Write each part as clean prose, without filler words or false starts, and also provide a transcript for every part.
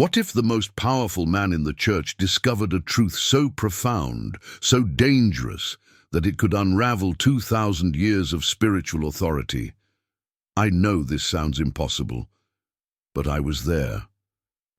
What if the most powerful man in the church discovered a truth so profound, so dangerous, that it could unravel 2,000 years of spiritual authority? I know this sounds impossible, but I was there,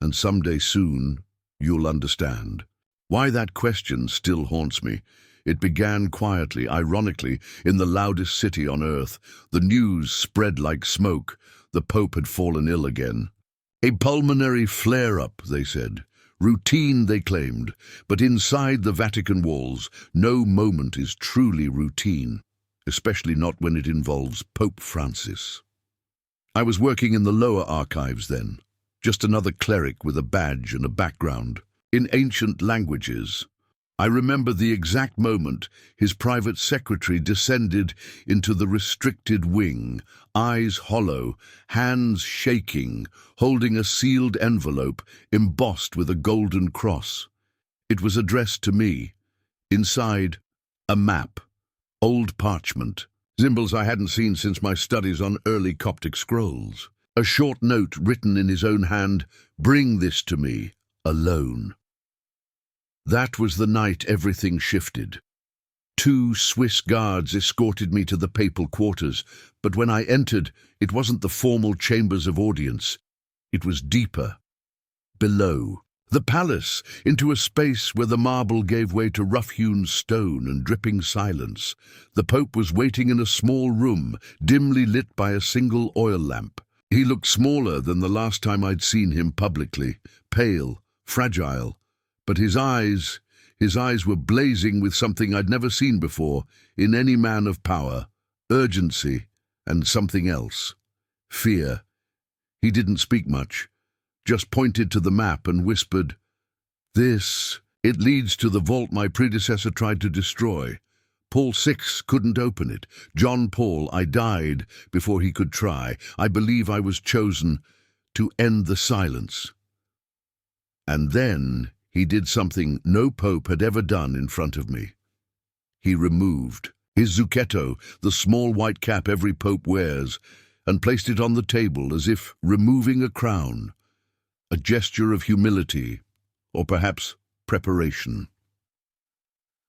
and someday soon you'll understand. Why that question still haunts me. It began quietly, ironically, in the loudest city on earth. The news spread like smoke. The Pope had fallen ill again. A pulmonary flare-up, they said. Routine, they claimed. But inside the Vatican walls, no moment is truly routine, especially not when it involves Pope Francis. I was working in the lower archives then, just another cleric with a badge and a background. In ancient languages, I remember the exact moment his private secretary descended into the restricted wing, eyes hollow, hands shaking, holding a sealed envelope embossed with a golden cross. It was addressed to me. Inside, a map, old parchment, symbols I hadn't seen since my studies on early Coptic scrolls. A short note written in his own hand, "Bring this to me, alone." That was the night everything shifted. 2 Swiss guards escorted me to the papal quarters, but when I entered, it wasn't the formal chambers of audience. It was deeper, below. The palace, into a space where the marble gave way to rough-hewn stone and dripping silence. The Pope was waiting in a small room, dimly lit by a single oil lamp. He looked smaller than the last time I'd seen him publicly, pale, fragile. But his eyes were blazing with something I'd never seen before in any man of power, urgency, and something else, fear. He didn't speak much, just pointed to the map and whispered, It leads to the vault my predecessor tried to destroy. Paul VI couldn't open it. John Paul, I died before he could try. I believe I was chosen to end the silence." And then he did something no pope had ever done in front of me. He removed his zucchetto, the small white cap every pope wears, and placed it on the table as if removing a crown, a gesture of humility, or perhaps preparation.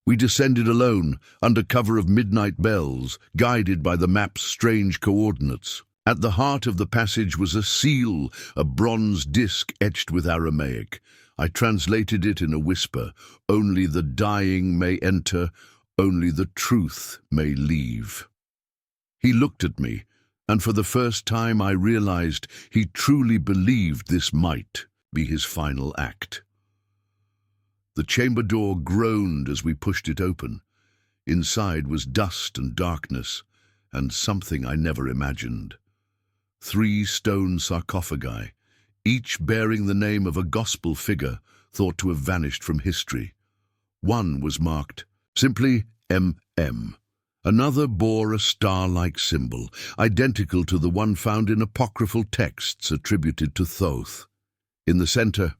We descended alone, under cover of midnight bells, guided by the map's strange coordinates. At the heart of the passage was a seal, a bronze disc etched with Aramaic. I translated it in a whisper. "Only the dying may enter, only the truth may leave." He looked at me, and for the first time I realized he truly believed this might be his final act. The chamber door groaned as we pushed it open. Inside was dust and darkness, and something I never imagined. 3 stone sarcophagi, each bearing the name of a gospel figure thought to have vanished from history. One was marked simply MM. Another bore a star-like symbol, identical to the one found in apocryphal texts attributed to Thoth. In the center,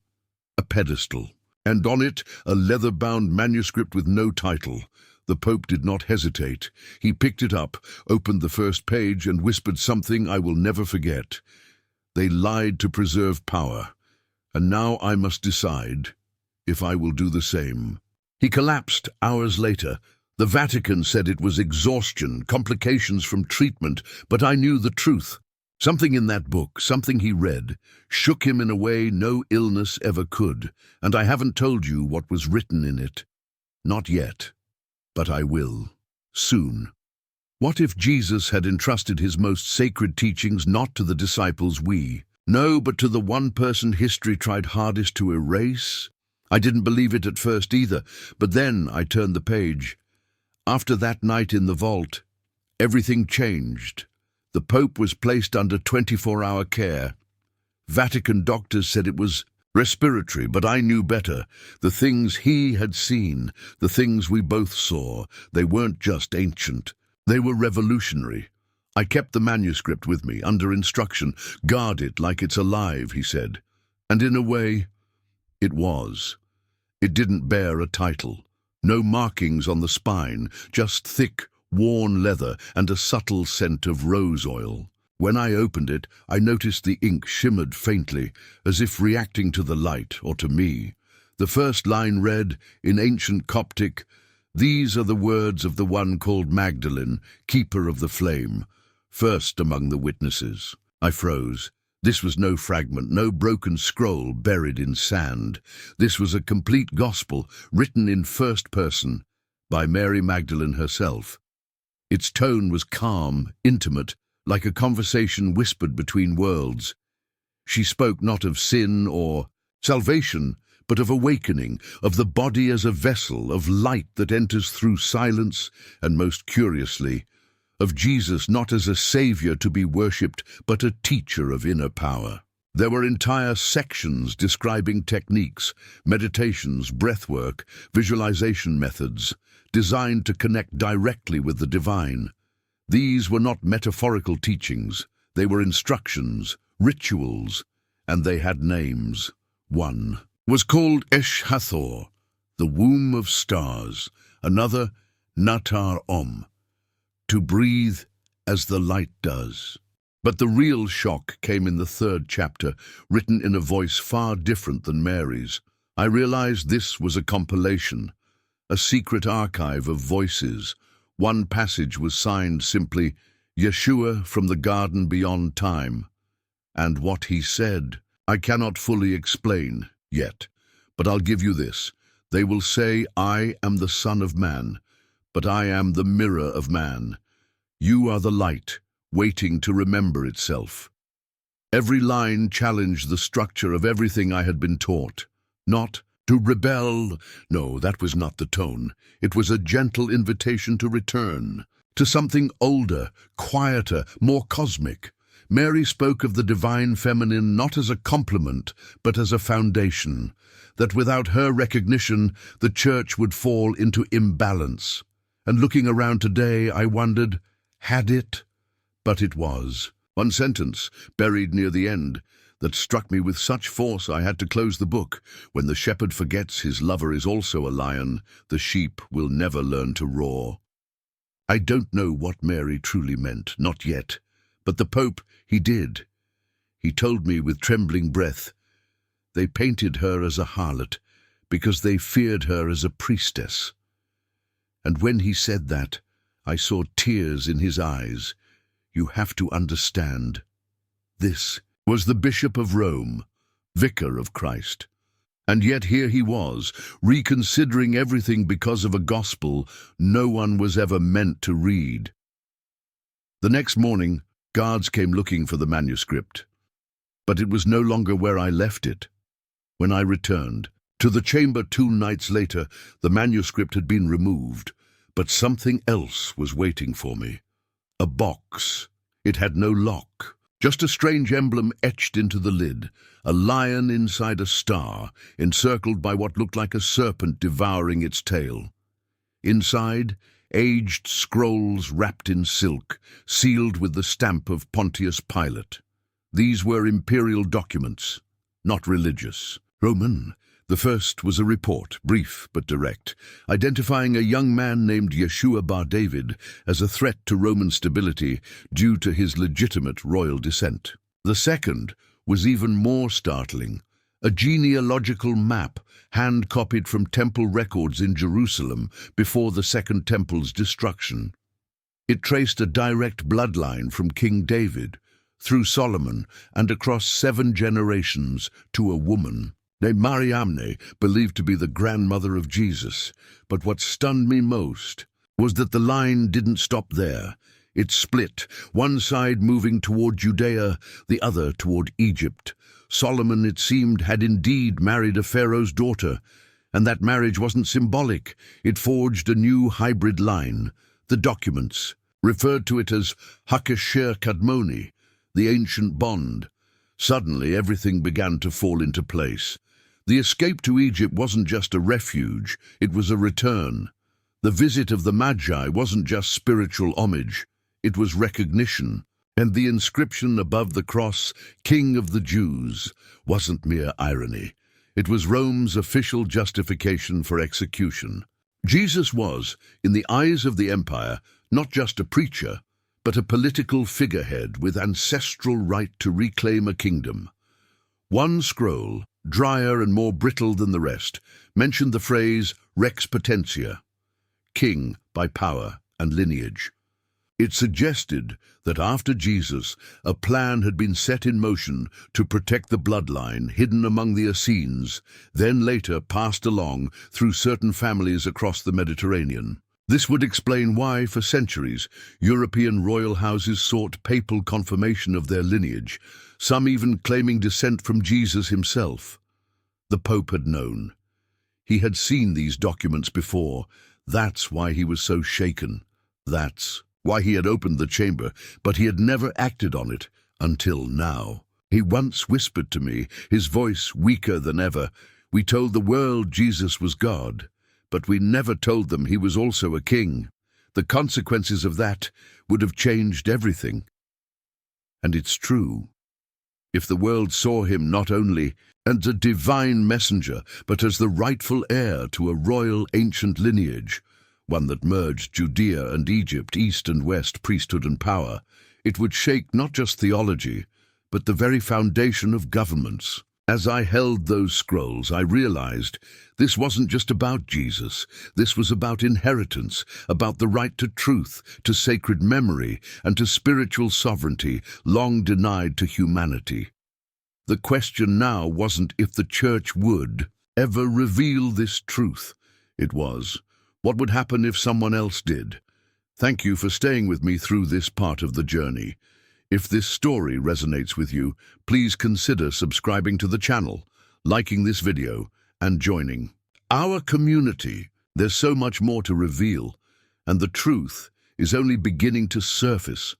a pedestal, and on it a leather-bound manuscript with no title. The Pope did not hesitate. He picked it up, opened the first page, and whispered something I will never forget. They lied to preserve power, and now I must decide if I will do the same. He collapsed hours later. The Vatican said it was exhaustion, complications from treatment, but I knew the truth. Something in that book, something he read, shook him in a way no illness ever could, and I haven't told you what was written in it. Not yet, but I will, soon. What if Jesus had entrusted his most sacred teachings not to the disciples no, but to the one person history tried hardest to erase? I didn't believe it at first either, but then I turned the page. After that night in the vault, everything changed. The Pope was placed under 24-hour care. Vatican doctors said it was respiratory, but I knew better. The things he had seen, the things we both saw, they weren't just ancient. They were revolutionary. I kept the manuscript with me, under instruction. "Guard it like it's alive," he said. And in a way, it was. It didn't bear a title. No markings on the spine, just thick, worn leather and a subtle scent of rose oil. When I opened it, I noticed the ink shimmered faintly, as if reacting to the light or to me. The first line read, in ancient Coptic, "These are the words of the one called Magdalene, keeper of the flame, first among the witnesses." I froze. This was no fragment, no broken scroll buried in sand. This was a complete gospel, written in first person, by Mary Magdalene herself. Its tone was calm, intimate, like a conversation whispered between worlds. She spoke not of sin or salvation, but of awakening, of the body as a vessel, of light that enters through silence, and most curiously, of Jesus not as a savior to be worshipped, but a teacher of inner power. There were entire sections describing techniques, meditations, breathwork, visualization methods, designed to connect directly with the divine. These were not metaphorical teachings. They were instructions, rituals, and they had names. One was called Esh Hathor, the womb of stars. Another, Natar Om, to breathe as the light does. But the real shock came in the third chapter, written in a voice far different than Mary's. I realized this was a compilation, a secret archive of voices. One passage was signed simply, Yeshua from the garden beyond time. And what he said, I cannot fully explain yet, but I'll give you this. They will say, I am the Son of Man, but I am the mirror of man. You are the light, waiting to remember itself. Every line challenged the structure of everything I had been taught. Not to rebel. No, that was not the tone. It was a gentle invitation to return, to something older, quieter, more cosmic. Mary spoke of the divine feminine not as a complement, but as a foundation, that without her recognition, the church would fall into imbalance. And looking around today, I wondered, had it? But it was. One sentence, buried near the end, that struck me with such force I had to close the book. When the shepherd forgets his lover is also a lion, the sheep will never learn to roar. I don't know what Mary truly meant, not yet. But the Pope, he did. He told me with trembling breath, they painted her as a harlot because they feared her as a priestess. And when he said that, I saw tears in his eyes. You have to understand. This was the Bishop of Rome, Vicar of Christ. And yet here he was, reconsidering everything because of a gospel no one was ever meant to read. The next morning, guards came looking for the manuscript. But it was no longer where I left it. When I returned to the chamber 2 nights later, the manuscript had been removed, but something else was waiting for me. A box. It had no lock. Just a strange emblem etched into the lid, a lion inside a star, encircled by what looked like a serpent devouring its tail. Inside, aged scrolls wrapped in silk, sealed with the stamp of Pontius Pilate. These were imperial documents, not religious. Roman. The first was a report, brief but direct, identifying a young man named Yeshua bar David as a threat to Roman stability due to his legitimate royal descent. The second was even more startling, a genealogical map hand-copied from temple records in Jerusalem before the Second Temple's destruction. It traced a direct bloodline from King David, through Solomon, and across 7 generations to a woman named Mariamne, believed to be the grandmother of Jesus. But what stunned me most was that the line didn't stop there. It split, one side moving toward Judea, the other toward Egypt. Solomon, it seemed, had indeed married a pharaoh's daughter, and that marriage wasn't symbolic. It forged a new hybrid line. The documents referred to it as Hakasher Kadmoni, the ancient bond. Suddenly, everything began to fall into place. The escape to Egypt wasn't just a refuge, it was a return. The visit of the Magi wasn't just spiritual homage, it was recognition. And the inscription above the cross, King of the Jews, wasn't mere irony. It was Rome's official justification for execution. Jesus was, in the eyes of the empire, not just a preacher, but a political figurehead with ancestral right to reclaim a kingdom. One scroll, drier and more brittle than the rest, mentioned the phrase rex potentia, king by power and lineage. It suggested that after Jesus, a plan had been set in motion to protect the bloodline hidden among the Essenes, then later passed along through certain families across the Mediterranean. This would explain why, for centuries, European royal houses sought papal confirmation of their lineage, some even claiming descent from Jesus himself. The Pope had known. He had seen these documents before. That's why he was so shaken. That's why he had opened the chamber, but he had never acted on it until now. He once whispered to me, his voice weaker than ever, "We told the world Jesus was God, but we never told them he was also a king. The consequences of that would have changed everything." And it's true. If the world saw him not only as a divine messenger, but as the rightful heir to a royal ancient lineage, one that merged Judea and Egypt, east and west, priesthood and power, it would shake not just theology, but the very foundation of governments. As I held those scrolls, I realized this wasn't just about Jesus. This was about inheritance, about the right to truth, to sacred memory, and to spiritual sovereignty long denied to humanity. The question now wasn't if the Church would ever reveal this truth. It was, what would happen if someone else did? Thank you for staying with me through this part of the journey. If this story resonates with you, please consider subscribing to the channel, liking this video, and joining our community. There's so much more to reveal, and the truth is only beginning to surface.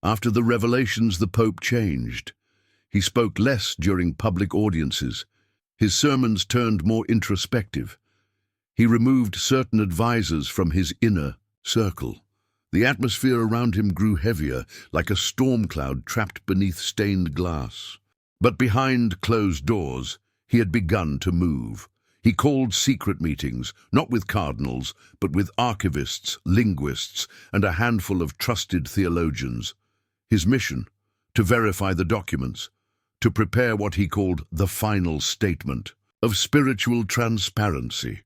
After the revelations, the Pope changed. He spoke less during public audiences. His sermons turned more introspective. He removed certain advisors from his inner circle. The atmosphere around him grew heavier, like a storm cloud trapped beneath stained glass. But behind closed doors, he had begun to move. He called secret meetings, not with cardinals, but with archivists, linguists, and a handful of trusted theologians. His mission, to verify the documents, to prepare what he called the final statement of spiritual transparency.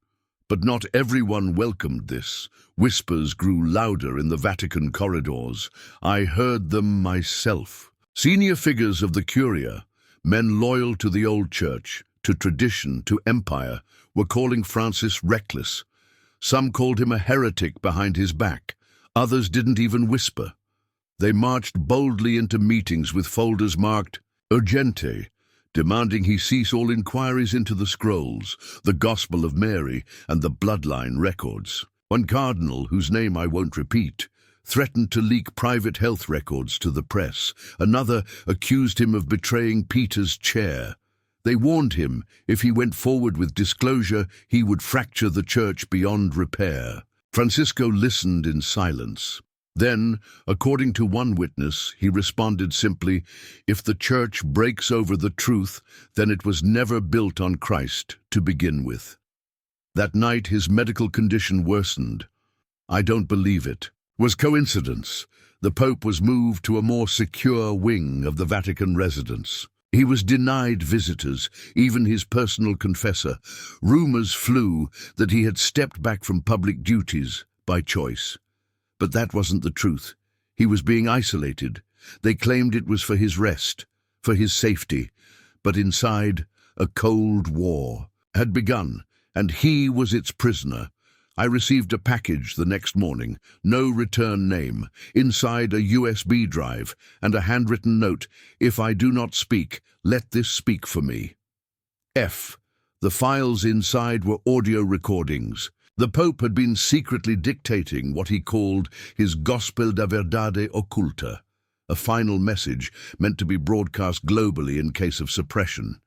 But not everyone welcomed this. Whispers grew louder in the Vatican corridors. I heard them myself. Senior figures of the Curia, men loyal to the old church, to tradition, to empire, were calling Francis reckless. Some called him a heretic behind his back. Others didn't even whisper. They marched boldly into meetings with folders marked Urgente, demanding he cease all inquiries into the scrolls, the Gospel of Mary, and the Bloodline records. One cardinal, whose name I won't repeat, threatened to leak private health records to the press. Another accused him of betraying Peter's chair. They warned him if he went forward with disclosure, he would fracture the church beyond repair. Francisco listened in silence. Then, according to one witness, he responded simply, "If the church breaks over the truth, then it was never built on Christ to begin with." That night, his medical condition worsened. I don't believe it was coincidence. The Pope was moved to a more secure wing of the Vatican residence. He was denied visitors, even his personal confessor. Rumors flew that he had stepped back from public duties by choice. But that wasn't the truth. He was being isolated. They claimed it was for his rest, for his safety. But inside, a cold war had begun, and he was its prisoner. I received a package the next morning, no return name, inside a USB drive, and a handwritten note, "If I do not speak, let this speak for me." The files inside were audio recordings. The Pope had been secretly dictating what he called his Gospel da Verdade Occulta, a final message meant to be broadcast globally in case of suppression.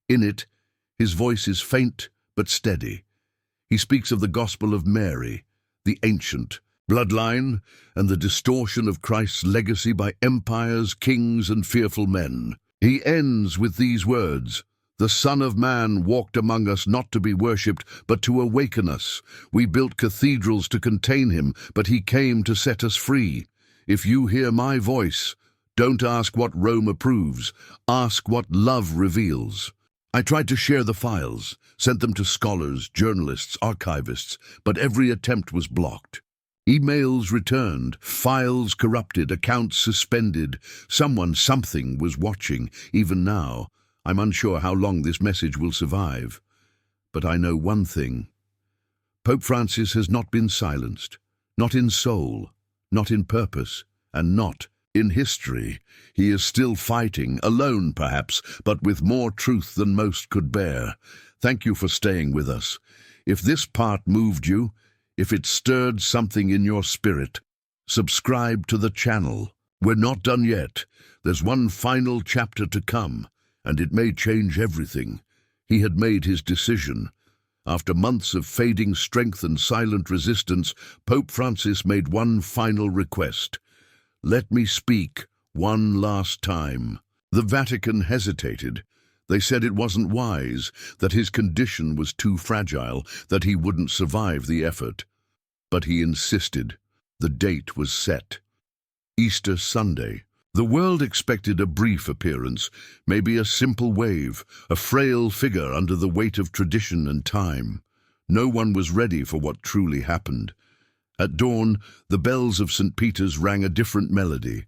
In it, his voice is faint but steady. He speaks of the Gospel of Mary, the ancient bloodline, and the distortion of Christ's legacy by empires, kings, and fearful men. He ends with these words, "The Son of Man walked among us not to be worshipped, but to awaken us. We built cathedrals to contain him, but he came to set us free. If you hear my voice, don't ask what Rome approves, ask what love reveals. I tried to share the files, sent them to scholars, journalists, archivists, but every attempt was blocked. Emails returned, files corrupted, accounts suspended. Something was watching. Even now, I'm unsure how long this message will survive. But I know one thing. Pope Francis has not been silenced, not in soul, not in purpose, and not in history. He is still fighting, alone perhaps, but with more truth than most could bear. Thank you for staying with us. If this part moved you, if it stirred something in your spirit, subscribe to the channel. We're not done yet. There's one final chapter to come, and it may change everything. He had made his decision. After months of fading strength and silent resistance, Pope Francis made one final request. Let me speak one last time. The Vatican hesitated. They said it wasn't wise, that his condition was too fragile, that he wouldn't survive the effort. But he insisted. The date was set. Easter Sunday. The world expected a brief appearance, maybe a simple wave, a frail figure under the weight of tradition and time. No one was ready for what truly happened. At dawn, the bells of St. Peter's rang a different melody.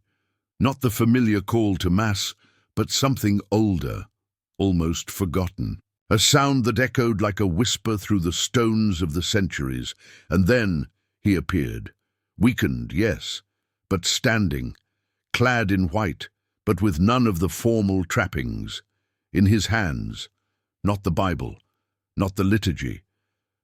Not the familiar call to Mass, but something older, almost forgotten. A sound that echoed like a whisper through the stones of the centuries. And then he appeared. Weakened, yes, but standing. Clad in white, but with none of the formal trappings. In his hands, not the Bible, not the liturgy,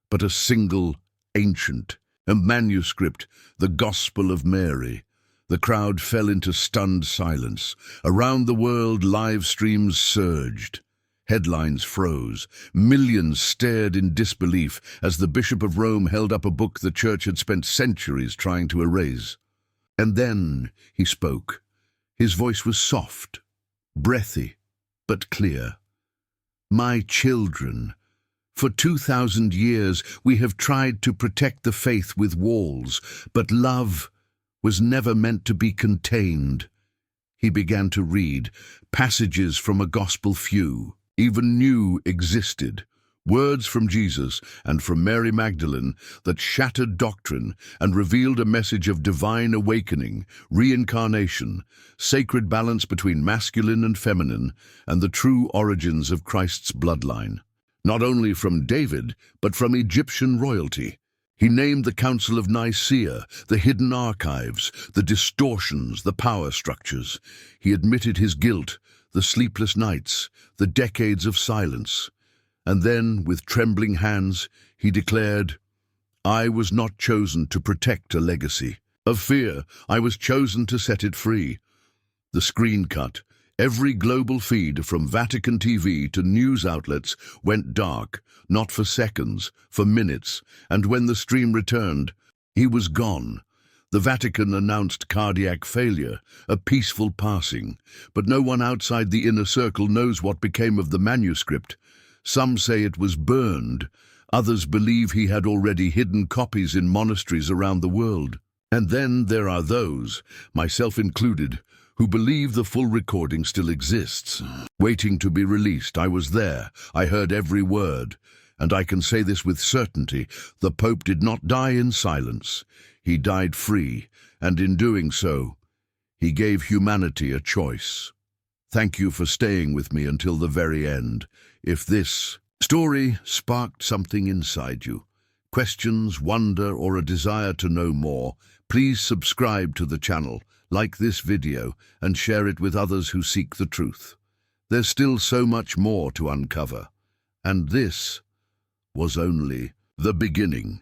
but a single, ancient, a manuscript, the Gospel of Mary. The crowd fell into stunned silence. Around the world, live streams surged. Headlines froze. Millions stared in disbelief as the Bishop of Rome held up a book the Church had spent centuries trying to erase. And then he spoke. His voice was soft, breathy, but clear. My children, for 2,000 years we have tried to protect the faith with walls, but love was never meant to be contained. He began to read passages from a gospel few, even knew existed. Words from Jesus and from Mary Magdalene that shattered doctrine and revealed a message of divine awakening, reincarnation, sacred balance between masculine and feminine, and the true origins of Christ's bloodline. Not only from David, but from Egyptian royalty. He named the Council of Nicaea, the hidden archives, the distortions, the power structures. He admitted his guilt, the sleepless nights, the decades of silence. And then, with trembling hands, he declared, I was not chosen to protect a legacy. Of fear, I was chosen to set it free. The screen cut. Every global feed from Vatican TV to news outlets went dark, not for seconds, for minutes, and when the stream returned, he was gone. The Vatican announced cardiac failure, a peaceful passing, but no one outside the inner circle knows what became of the manuscript. Some say it was burned. Others believe he had already hidden copies in monasteries around the world. And then there are those, myself included, who believe the full recording still exists. Waiting to be released, I was there. I heard every word. And I can say this with certainty, the Pope did not die in silence. He died free, and in doing so, he gave humanity a choice. Thank you for staying with me until the very end. If this story sparked something inside you, questions, wonder, or a desire to know more, please subscribe to the channel, like this video, and share it with others who seek the truth. There's still so much more to uncover, and this was only the beginning.